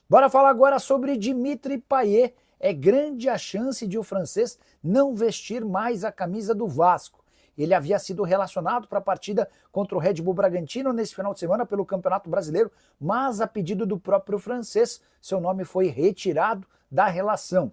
Bora falar agora sobre Dimitri Payet. É grande a chance de o francês não vestir mais a camisa do Vasco. Ele havia sido relacionado para a partida contra o Red Bull Bragantino nesse final de semana pelo Campeonato Brasileiro, mas a pedido do próprio francês, seu nome foi retirado da relação.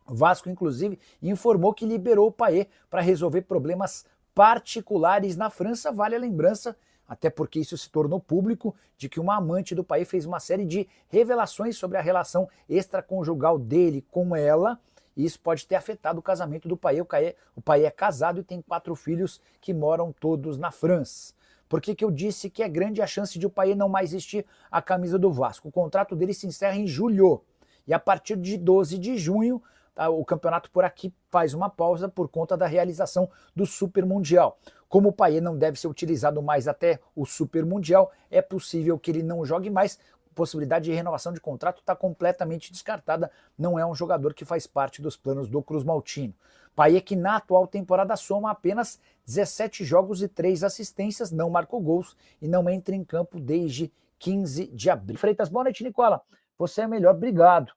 O Vasco, inclusive, informou que liberou o Payet para resolver problemas particulares na França. Vale a lembrança, até porque isso se tornou público, de que uma amante do Payet fez uma série de revelações sobre a relação extraconjugal dele com ela, e isso pode ter afetado o casamento do Payet. O Payet é casado e tem 4 filhos que moram todos na França. Por que eu disse que é grande a chance de o Payet não mais vestir a camisa do Vasco? O contrato dele se encerra em julho, e a partir de 12 de junho, o campeonato por aqui faz uma pausa por conta da realização do Super Mundial. Como o Payet não deve ser utilizado mais até o Super Mundial, é possível que ele não jogue mais. A possibilidade de renovação de contrato está completamente descartada. Não é um jogador que faz parte dos planos do Cruz Maltino. Payet, que na atual temporada soma apenas 17 jogos e 3 assistências, não marcou gols e não entra em campo desde 15 de abril. Freitas, boa noite, Nicola. Você é melhor, obrigado.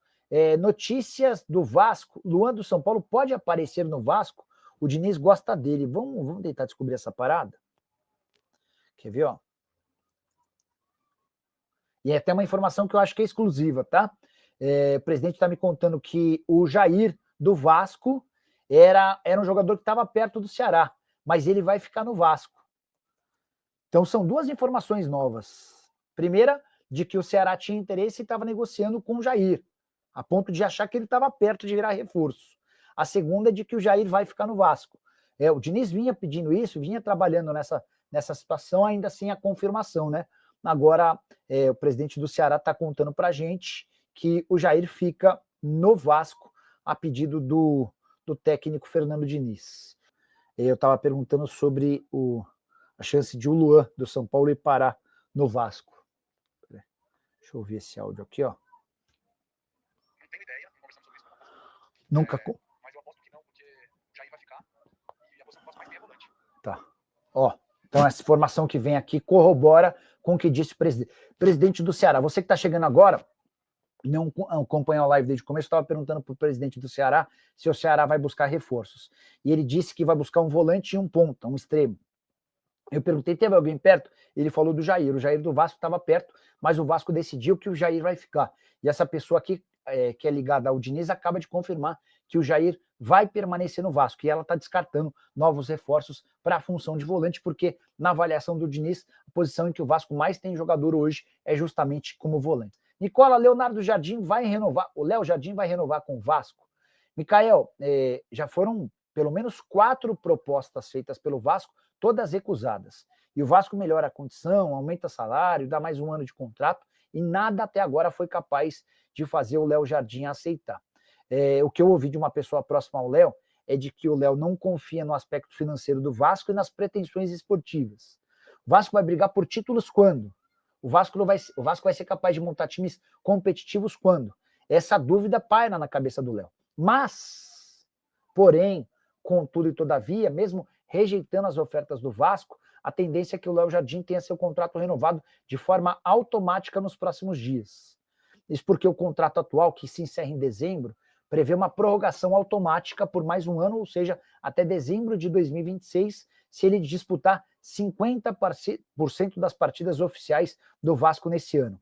Notícias do Vasco. Luan do São Paulo pode aparecer no Vasco? O Diniz gosta dele. Vamos tentar descobrir essa parada? Quer ver, ó? E é até uma informação que eu acho que é exclusiva, tá? O presidente está me contando que o Jair do Vasco era um jogador que estava perto do Ceará, mas ele vai ficar no Vasco. Então são duas informações novas. Primeira, de que o Ceará tinha interesse e estava negociando com o Jair, a ponto de achar que ele estava perto de virar reforço. A segunda é de que o Jair vai ficar no Vasco. O Diniz vinha pedindo isso, vinha trabalhando nessa situação, ainda sem a confirmação, né? Agora, o presidente do Ceará está contando para a gente que o Jair fica no Vasco a pedido do técnico Fernando Diniz. Eu estava perguntando sobre a chance de o Luan do São Paulo ir parar no Vasco. Deixa eu ouvir esse áudio aqui, ó. Não tenho ideia, não conversamos sobre isso não. Nunca. Mas eu aposto que não, porque o Jair vai ficar e a posição que eu gosto mais tem é volante. Tá. Ó, então essa informação que vem aqui corrobora com o que disse o presidente do Ceará. Você que está chegando agora, não acompanhou a live desde o começo, estava perguntando para o presidente do Ceará se o Ceará vai buscar reforços. E ele disse que vai buscar um volante e um ponta, um extremo. Eu perguntei, teve alguém perto? Ele falou do Jair. O Jair do Vasco estava perto, mas o Vasco decidiu que o Jair vai ficar. E essa pessoa aqui, que é ligada ao Diniz, acaba de confirmar que o Jair vai permanecer no Vasco. E ela está descartando novos reforços para a função de volante, porque na avaliação do Diniz, a posição em que o Vasco mais tem jogador hoje é justamente como volante. Nicola, Leonardo Jardim vai renovar, o Léo Jardim vai renovar com o Vasco. Micael, já foram pelo menos 4 propostas feitas pelo Vasco, todas recusadas. E o Vasco melhora a condição, aumenta salário, dá mais um ano de contrato, e nada até agora foi capaz de fazer o Léo Jardim aceitar. O que eu ouvi de uma pessoa próxima ao Léo é de que o Léo não confia no aspecto financeiro do Vasco e nas pretensões esportivas. O Vasco vai brigar por títulos quando? O Vasco vai ser capaz de montar times competitivos quando? Essa dúvida paira na cabeça do Léo. Mas, porém, contudo e todavia, mesmo rejeitando as ofertas do Vasco, a tendência é que o Léo Jardim tenha seu contrato renovado de forma automática nos próximos dias. Isso porque o contrato atual, que se encerra em dezembro, prevê uma prorrogação automática por mais um ano, ou seja, até dezembro de 2026, se ele disputar 50% das partidas oficiais do Vasco nesse ano.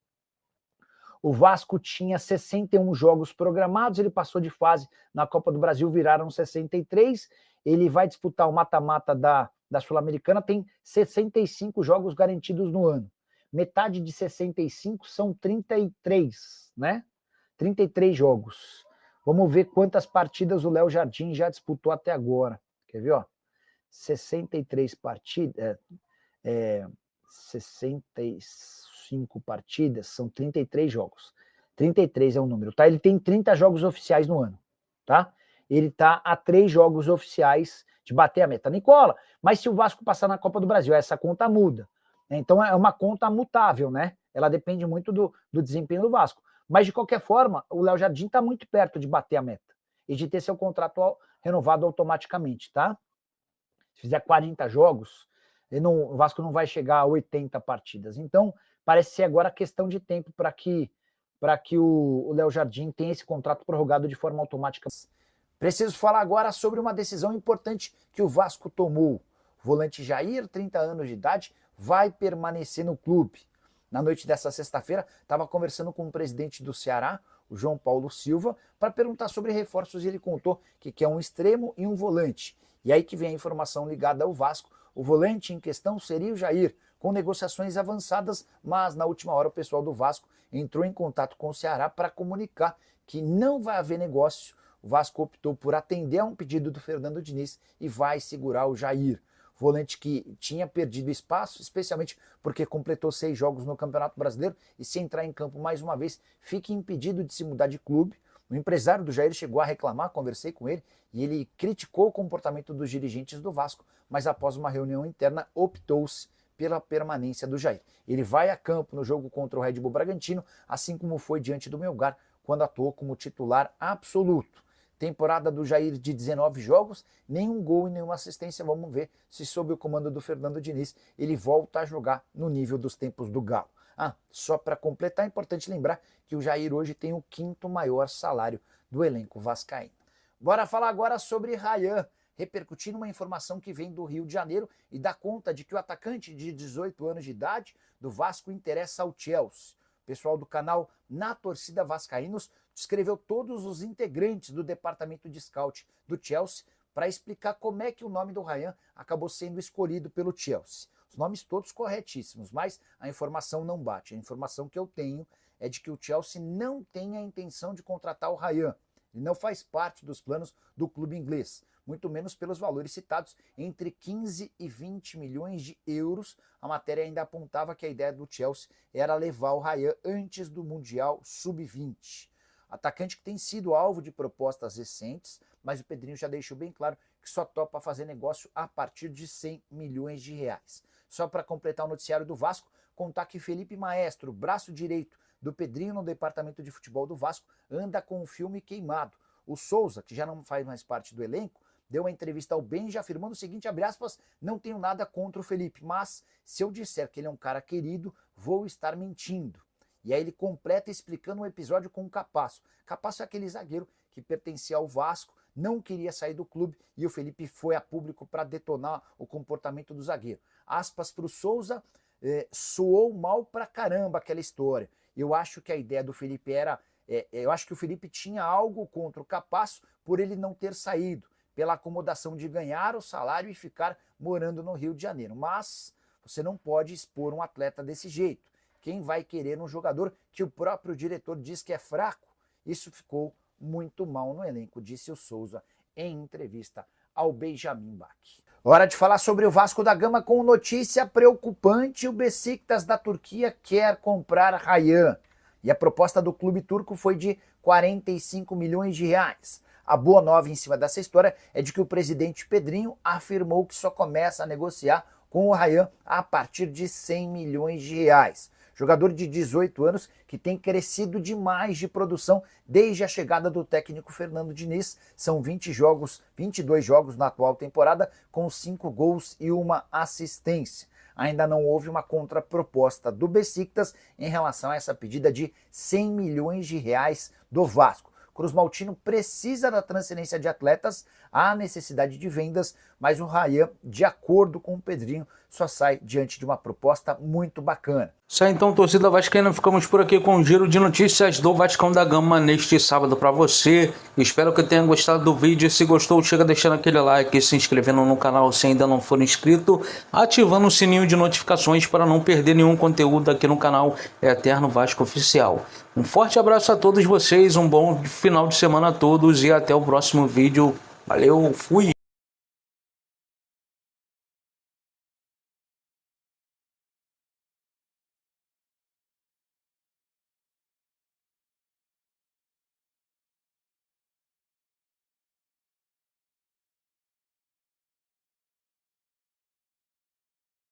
O Vasco tinha 61 jogos programados, ele passou de fase na Copa do Brasil, viraram 63. Ele vai disputar o mata-mata da Sul-Americana, tem 65 jogos garantidos no ano. Metade de 65 são 33, né? 33 jogos. Vamos ver quantas partidas o Léo Jardim já disputou até agora. Quer ver, ó? 63 partidas, 65 partidas, são 33 jogos. 33 é o número, tá? Ele tem 30 jogos oficiais no ano, tá? Ele tá a 3 jogos oficiais de bater a meta. Nicola, mas se o Vasco passar na Copa do Brasil, essa conta muda. Então é uma conta mutável, né? Ela depende muito do desempenho do Vasco. Mas, de qualquer forma, o Léo Jardim está muito perto de bater a meta e de ter seu contrato renovado automaticamente, tá? Se fizer 40 jogos, o Vasco não vai chegar a 80 partidas. Então, parece ser agora questão de tempo para que para que o Léo Jardim tenha esse contrato prorrogado de forma automática. Preciso falar agora sobre uma decisão importante que o Vasco tomou. O volante Jair, 30 anos de idade, vai permanecer no clube. Na noite dessa sexta-feira, estava conversando com o presidente do Ceará, o João Paulo Silva, para perguntar sobre reforços, e ele contou que quer um extremo e um volante. E aí que vem a informação ligada ao Vasco. O volante em questão seria o Jair, com negociações avançadas, mas na última hora o pessoal do Vasco entrou em contato com o Ceará para comunicar que não vai haver negócio. O Vasco optou por atender a um pedido do Fernando Diniz e vai segurar o Jair. Volante que tinha perdido espaço, especialmente porque completou 6 jogos no Campeonato Brasileiro e, se entrar em campo mais uma vez, fica impedido de se mudar de clube. O empresário do Jair chegou a reclamar, conversei com ele, e ele criticou o comportamento dos dirigentes do Vasco, mas após uma reunião interna optou-se pela permanência do Jair. Ele vai a campo no jogo contra o Red Bull Bragantino, assim como foi diante do Melgar, quando atuou como titular absoluto. Temporada do Jair de 19 jogos, nenhum gol e nenhuma assistência. Vamos ver se, sob o comando do Fernando Diniz, ele volta a jogar no nível dos tempos do Galo. Só para completar, é importante lembrar que o Jair hoje tem o 5º maior salário do elenco vascaíno. Bora falar agora sobre Ryan, repercutindo uma informação que vem do Rio de Janeiro e dá conta de que o atacante de 18 anos de idade do Vasco interessa ao Chelsea. O pessoal do canal Na Torcida Vascaínos descreveu todos os integrantes do departamento de scout do Chelsea para explicar como é que o nome do Ryan acabou sendo escolhido pelo Chelsea. Os nomes todos corretíssimos, mas a informação não bate. A informação que eu tenho é de que o Chelsea não tem a intenção de contratar o Ryan. Ele não faz parte dos planos do clube inglês, muito menos pelos valores citados, entre 15 e 20 milhões de euros. A matéria ainda apontava que a ideia do Chelsea era levar o Ryan antes do Mundial Sub-20. Atacante que tem sido alvo de propostas recentes, mas o Pedrinho já deixou bem claro que só topa fazer negócio a partir de 100 milhões de reais. Só para completar o noticiário do Vasco, contar que Felipe Maestro, braço direito do Pedrinho no departamento de futebol do Vasco, anda com o filme queimado. O Souza, que já não faz mais parte do elenco, deu uma entrevista ao Benja afirmando o seguinte, abre aspas, não tenho nada contra o Felipe, mas se eu disser que ele é um cara querido, vou estar mentindo. E aí ele completa explicando um episódio com o Capasso. Capasso é aquele zagueiro que pertencia ao Vasco, não queria sair do clube e o Felipe foi a público para detonar o comportamento do zagueiro. Aspas para o Souza, soou mal pra caramba aquela história. Eu acho que a ideia do Felipe era... eu acho que o Felipe tinha algo contra o Capasso por ele não ter saído, pela acomodação de ganhar o salário e ficar morando no Rio de Janeiro. Mas você não pode expor um atleta desse jeito. Quem vai querer um jogador que o próprio diretor diz que é fraco? Isso ficou muito mal no elenco, disse o Souza em entrevista ao Benjamin Bach. Hora de falar sobre o Vasco da Gama com notícia preocupante. O Beşiktaş da Turquia quer comprar Ryan. E a proposta do clube turco foi de 45 milhões de reais. A boa nova em cima dessa história é de que o presidente Pedrinho afirmou que só começa a negociar com o Ryan a partir de 100 milhões de reais. Jogador de 18 anos que tem crescido demais de produção desde a chegada do técnico Fernando Diniz. São 22 jogos na atual temporada, com 5 gols e 1 assistência. Ainda não houve uma contraproposta do Beşiktaş em relação a essa pedida de 100 milhões de reais do Vasco. Cruz Maltino precisa da transferência de atletas, há necessidade de vendas, mas o Ryan, de acordo com o Pedrinho, só sai diante de uma proposta muito bacana. Isso aí então, torcida vascaína, ficamos por aqui com um giro de notícias do Vascão da Gama neste sábado para você. Espero que tenha gostado do vídeo. Se gostou, chega deixando aquele like, se inscrevendo no canal se ainda não for inscrito, ativando o sininho de notificações para não perder nenhum conteúdo aqui no canal Eterno Vasco Oficial. Um forte abraço a todos vocês, um bom final de semana a todos e até o próximo vídeo. Valeu, fui!